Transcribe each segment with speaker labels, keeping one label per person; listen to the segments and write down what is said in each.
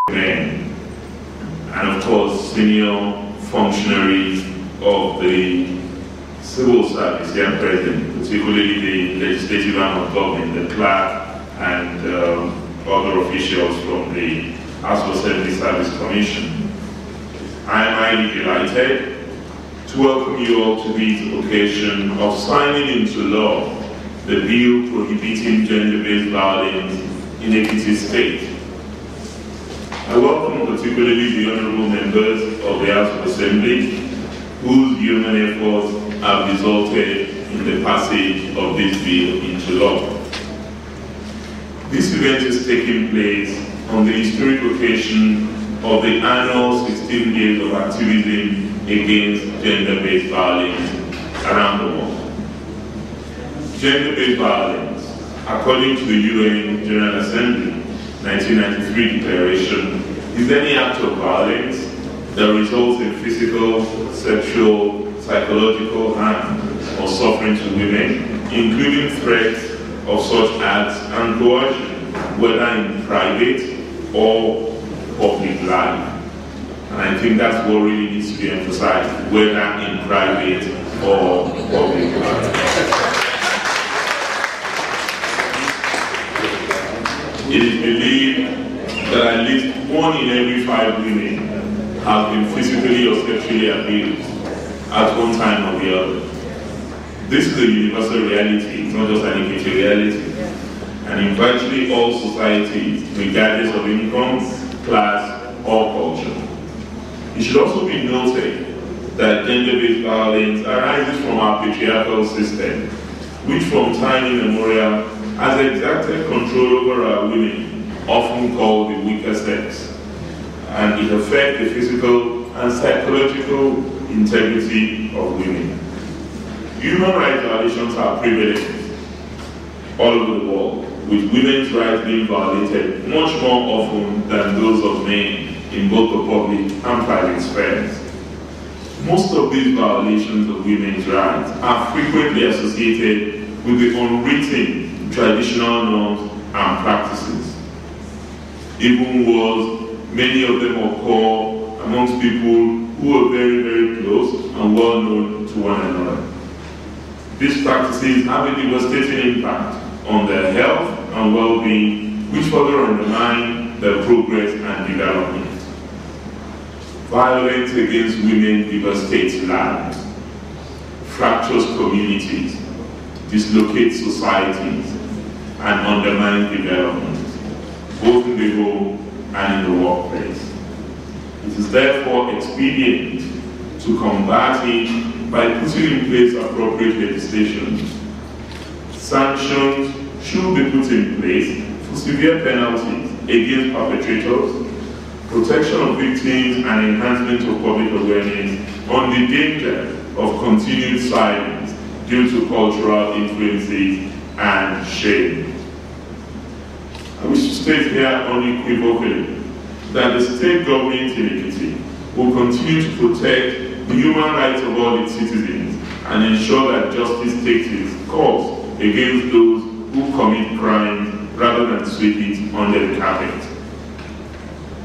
Speaker 1: men, and of course senior functionaries of the civil service here present, particularly the legislative arm of government, the clerk, and other officials from the House of Assembly Service Commission. I am highly delighted to welcome you all to this occasion of signing into law the bill prohibiting gender-based violence in Ekiti State. I welcome particularly the honourable members of the House of Assembly whose human efforts have resulted in the passage of this bill into law. This event is taking place on the historic occasion of the annual 16 days of activism against gender-based violence around the world. Gender-based violence, according to the UN General Assembly 1993 declaration, is any act of violence that results in physical, sexual, psychological harm or suffering to women, including threats of such acts and coercion, whether in private or public life. And I think that's what really needs to be emphasized, whether in private or public life. It is believed that at least 1 in every 5 women have been physically or sexually abused at one time or the other. This is a universal reality, it's not just an Ekiti reality. And in virtually all societies, regardless of income, class, or culture. It should also be noted that gender-based violence arises from our patriarchal system, which from time immemorial has exacted control over our women, often called the weaker sex, and it affects the physical and psychological integrity of women. Human rights violations are prevalent all over the world, with women's rights being violated much more often than those of men in both the public and private spheres. Most of these violations of women's rights are frequently associated with the unwritten traditional norms and practices. Even worse, many of them occur amongst people who are very, very close and well known to one another. These practices have a devastating impact on their health and well-being, which further undermine their progress and development. Violence against women devastates lives, fractures communities, dislocates societies, and undermines development, both in the home and in the workplace. It is therefore expedient to combat it by putting in place appropriate legislation. Sanctions should be put in place for severe penalties against perpetrators, protection of victims, and enhancement of public awareness on the danger of continued silence due to cultural influences and shame. I wish to state here unequivocally that the state government in Ekiti will continue to protect the human rights of all its citizens and ensure that justice takes its course against those who commit crimes rather than sweep it under the carpet.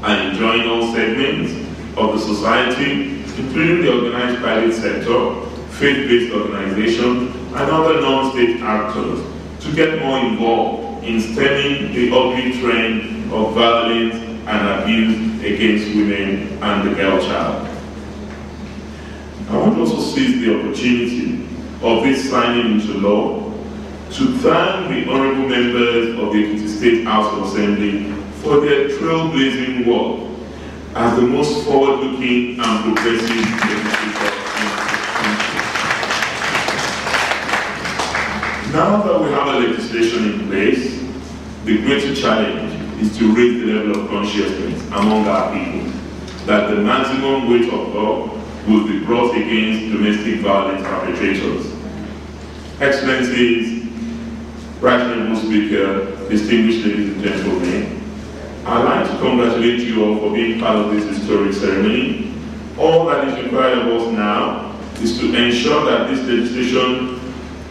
Speaker 1: I enjoin all segments of the society, including the organized private sector, faith-based organizations, and other non-state actors, to get more involved in stemming the ugly trend of violence and abuse against women and the girl child. I want to also seize the opportunity of this signing into law to thank the honourable members of the Ekiti State House of Assembly for their trailblazing work as the most forward-looking and progressive legislature. Now that we have a legislation in place, the greater challenge is to raise the level of consciousness among our people that the maximum weight of law will be brought against domestic violence perpetrators. Excellencies, Right Honourable Speaker, distinguished ladies and gentlemen, I'd like to congratulate you all for being part of this historic ceremony. All that is required of us now is to ensure that this legislation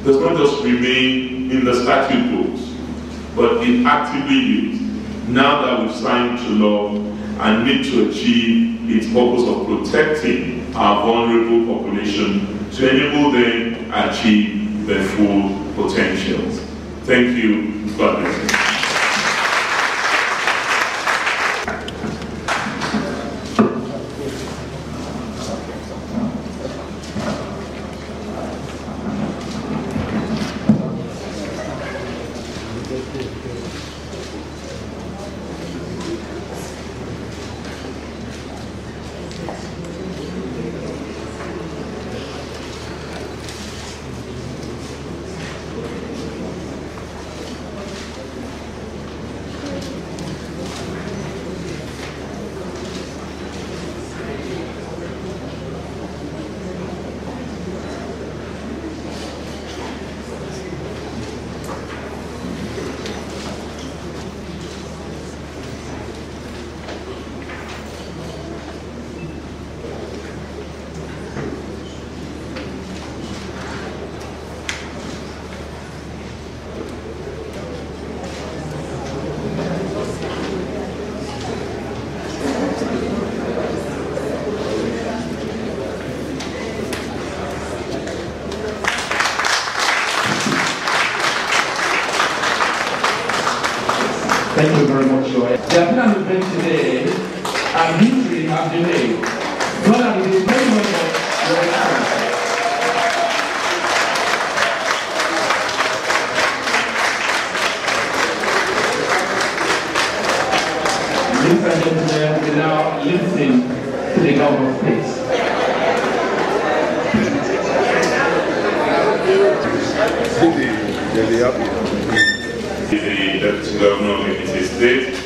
Speaker 1: does not just remain in the statute books, but is actively used now that we've signed to law and need to achieve its purpose of protecting our vulnerable population to enable them achieve their full potentials. Thank you. God bless you.
Speaker 2: Thank you very much, Joy. The appearance event today and history have been made. God, we thank you very much for your time. Ladies and gentlemen, we now listen to the government speech.
Speaker 1: The Deputy Governor of Ekiti State,